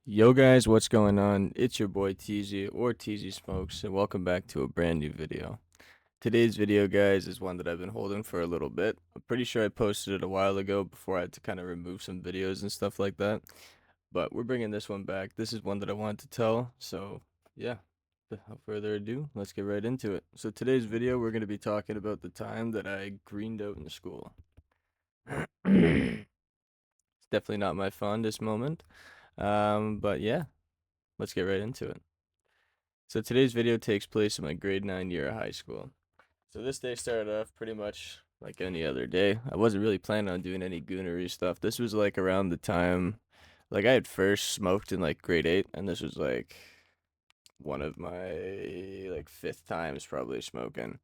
Yo guys, what's going on? It's your boy TZ or TZ Smokes, and welcome back to a brand new video. Today's video, guys, is one that I've been holding for a little bit. I'm pretty sure I posted it a while ago before I had to kind of remove some videos and stuff like that. But we're bringing this one back. This is one that I wanted to tell, so yeah. Without further ado, let's get right into it. So today's video, we're going to be talking about the time that I greened out in school. It's definitely not my fondest moment. But yeah, let's get right into it. So today's video takes place in my grade 9 year of high school. So this day started off pretty much like any other day. I wasn't really planning on doing any goonery stuff. This was like around the time like I had first smoked in like grade 8, and this was like one of my like fifth times probably smoking.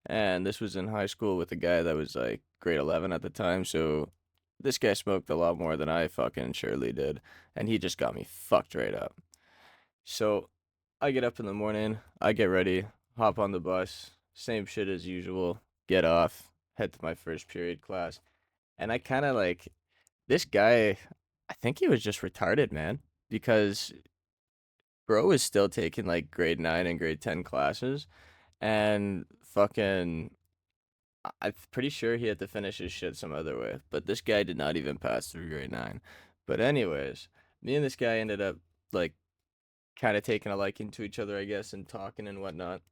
And this was in high school with a guy that was like grade 11 at the time, so this guy smoked a lot more than I fucking surely did, and he just got me fucked right up. So I get up in the morning, I get ready, hop on the bus, same shit as usual, get off, head to my first period class. And I kind of like this guy, I think he was just retarded, man, because bro was still taking like grade 9 and grade 10 classes, and fucking I'm pretty sure he had to finish his shit some other way, but this guy did not even pass through grade 9. But anyways, me and this guy ended up like kind of taking a liking to each other, I guess, and talking and whatnot.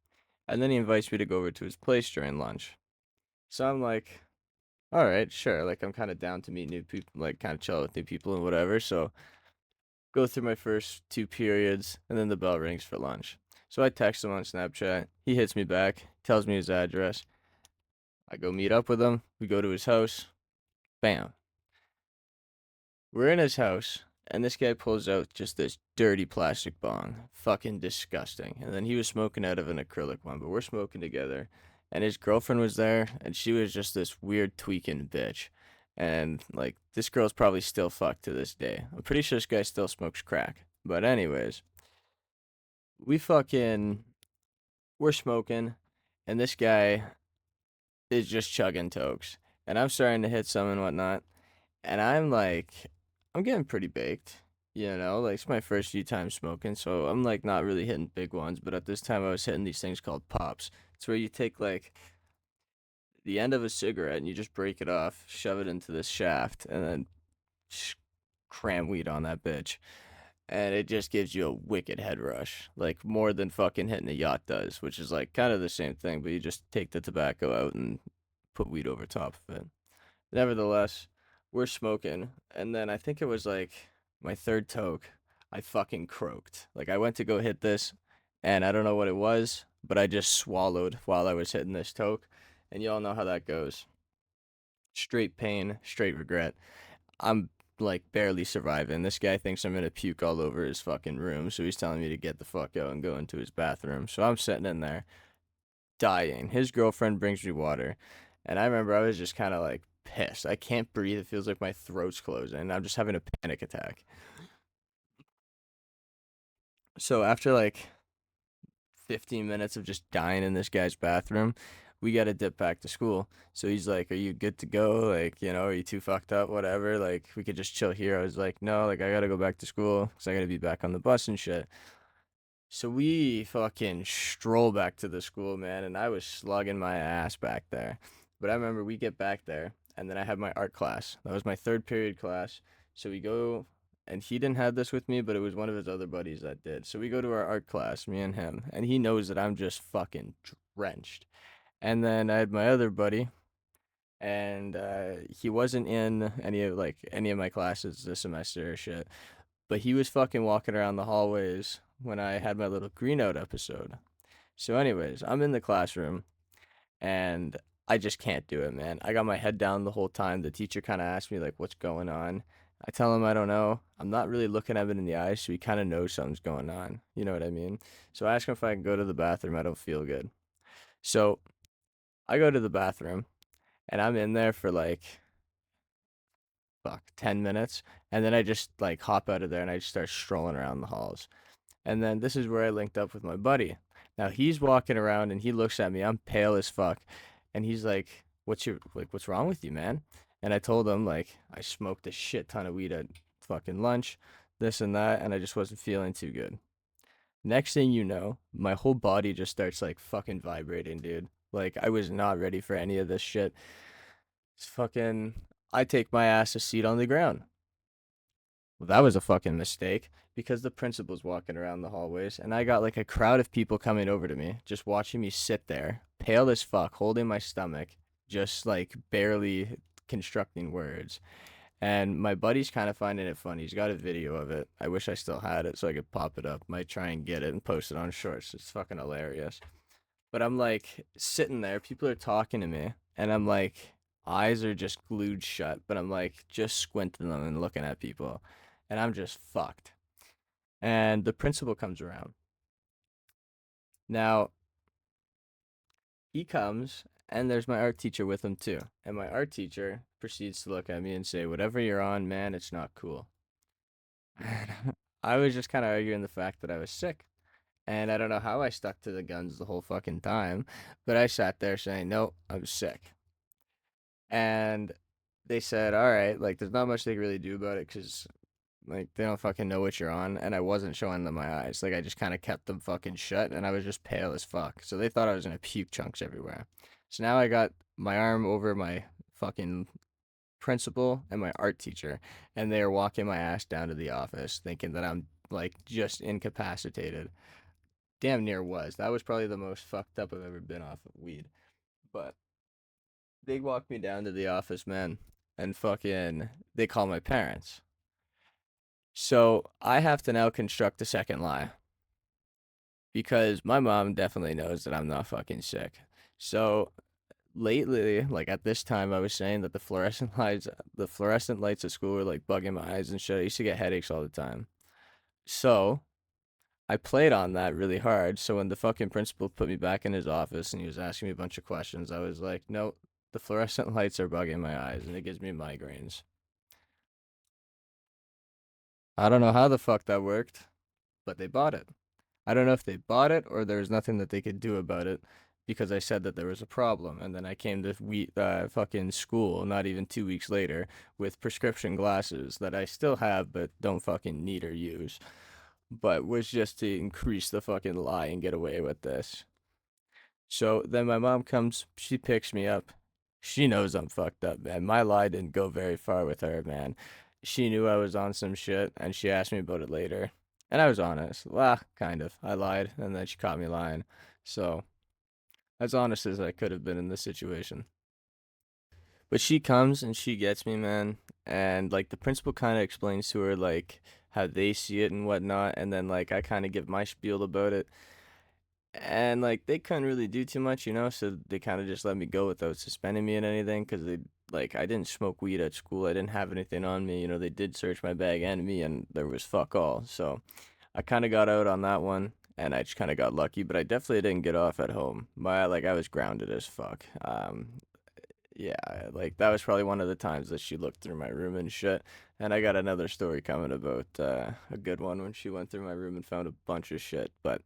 And then he invites me to go over to his place during lunch. So I'm like, all right, sure. Like, I'm kind of down to meet new people, like, kind of chill with new people and whatever. So go through my first two periods, and then the bell rings for lunch. So I text him on Snapchat. He hits me back, tells me his address. I go meet up with him. We go to his house. Bam. We're in his house, and this guy pulls out just this dirty plastic bong. Fucking disgusting. And then he was smoking out of an acrylic one, but we're smoking together. And his girlfriend was there, and she was just this weird tweaking bitch. And, like, this girl's probably still fucked to this day. I'm pretty sure this guy still smokes crack. But, anyways, we fucking, we're smoking, and this guy is just chugging tokes. And I'm starting to hit some and whatnot. And I'm like, I'm getting pretty baked, like it's my first few times smoking, so I'm like not really hitting big ones, but at this time I was hitting these things called pops. It's where you take like the end of a cigarette and you just break it off, shove it into this shaft, and then cram weed on that bitch. And it just gives you a wicked head rush, like more than fucking hitting a yacht does, which is like kind of the same thing, but you just take the tobacco out and put weed over top of it. Nevertheless, we're smoking, and then I think it was like my third toke, I fucking croaked. Like I went to go hit this, and I don't know what it was, but I just swallowed while I was hitting this toke, and y'all know how that goes. Straight pain, straight regret. I'm like barely surviving. This guy thinks I'm gonna puke all over his fucking room, so he's telling me to get the fuck out and go into his bathroom. So I'm sitting in there, dying. His girlfriend brings me water. And I remember I was just kind of like pissed. I can't breathe. It feels like my throat's closing. I'm just having a panic attack. So after like 15 minutes of just dying in this guy's bathroom, we got to dip back to school. So he's like, "Are you good to go? Like, are you too fucked up? Whatever. Like, we could just chill here." I was like, "No, like, I got to go back to school because I got to be back on the bus and shit." So we fucking stroll back to the school, man, and I was slugging my ass back there. But I remember we get back there, and then I had my art class. That was my third period class. So we go, and he didn't have this with me, but it was one of his other buddies that did. So we go to our art class, me and him, and he knows that I'm just fucking drenched. And then I had my other buddy, and he wasn't in any of my classes this semester or shit, but he was fucking walking around the hallways when I had my little green out episode. So, anyways, I'm in the classroom and I just can't do it, man. I got my head down the whole time. The teacher kind of asked me, like, what's going on? I tell him I don't know. I'm not really looking at him in the eyes, so he kind of knows something's going on. You know what I mean? So I ask him if I can go to the bathroom. I don't feel good. So I go to the bathroom and I'm in there for like, fuck, 10 minutes. And then I just like hop out of there and I just start strolling around the halls. And then this is where I linked up with my buddy. Now he's walking around and he looks at me. I'm pale as fuck. And he's like, what's wrong with you, man?" And I told him like I smoked a shit ton of weed at fucking lunch. this and that, and I just wasn't feeling too good. Next thing you know, my whole body just starts like fucking vibrating, dude. Like I was not ready for any of this shit. It's fucking I take my ass a seat on the ground. Well, that was a fucking mistake because the principal's walking around the hallways and I got like a crowd of people coming over to me, just watching me sit there, pale as fuck, holding my stomach, just like barely constructing words. And my buddy's kind of finding it funny. He's got a video of it. I wish I still had it so I could pop it up. Might try and get it and post it on shorts. It's fucking hilarious. But I'm like sitting there, people are talking to me, and I'm like, eyes are just glued shut, but I'm like just squinting them and looking at people, and I'm just fucked. And the principal comes around. Now, he comes, and there's my art teacher with him too. And my art teacher proceeds to look at me and say, whatever you're on, man, it's not cool. I was just kind of arguing the fact that I was sick. And I don't know how I stuck to the guns the whole fucking time, but I sat there saying, no, I'm sick. And they said, all right, like, there's not much they can really do about it because, like, they don't fucking know what you're on. And I wasn't showing them my eyes. Like, I just kind of kept them fucking shut and I was just pale as fuck. So they thought I was going to puke chunks everywhere. So now I got my arm over my fucking principal and my art teacher, and they are walking my ass down to the office thinking that I'm, like, just incapacitated. Damn near was. That was probably the most fucked up I've ever been off of weed. But they walked me down to the office, man, and fucking they call my parents. So I have to now construct a second lie because my mom definitely knows that I'm not fucking sick. So lately, like at this time, I was saying that the fluorescent lights at school were like bugging my eyes and shit. I used to get headaches all the time. So I played on that really hard. So when the fucking principal put me back in his office and he was asking me a bunch of questions, I was like, no, the fluorescent lights are bugging my eyes and it gives me migraines. I don't know how the fuck that worked, but they bought it. I don't know if they bought it or there was nothing that they could do about it because I said that there was a problem. And then I came to fucking school not even 2 weeks later with prescription glasses that I still have but don't fucking need or use. But was just to increase the fucking lie and get away with this. So then my mom comes, she picks me up. She knows I'm fucked up, man. My lie didn't go very far with her, man. She knew I was on some shit and she asked me about it later. And I was honest. Well, kind of. I lied and then she caught me lying. So, as honest as I could have been in this situation. But she comes and she gets me, man. And like the principal kind of explains to her like how they see it and whatnot. And then like I kind of give my spiel about it. And like they couldn't really do too much, so they kind of just let me go without suspending me and anything because they like I didn't smoke weed at school. I didn't have anything on me. They did search my bag and me, and there was fuck all. So I kind of got out on that one, and I just kind of got lucky. But I definitely didn't get off at home. I was grounded as fuck. Yeah, like that was probably one of the times that she looked through my room and shit. And I got another story coming about a good one when she went through my room and found a bunch of shit. But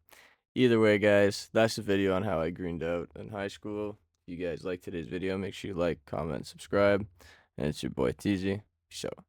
either way, guys, that's the video on how I greened out in high school. If you guys like today's video, make sure you like, comment, subscribe. And it's your boy TZ. Peace out.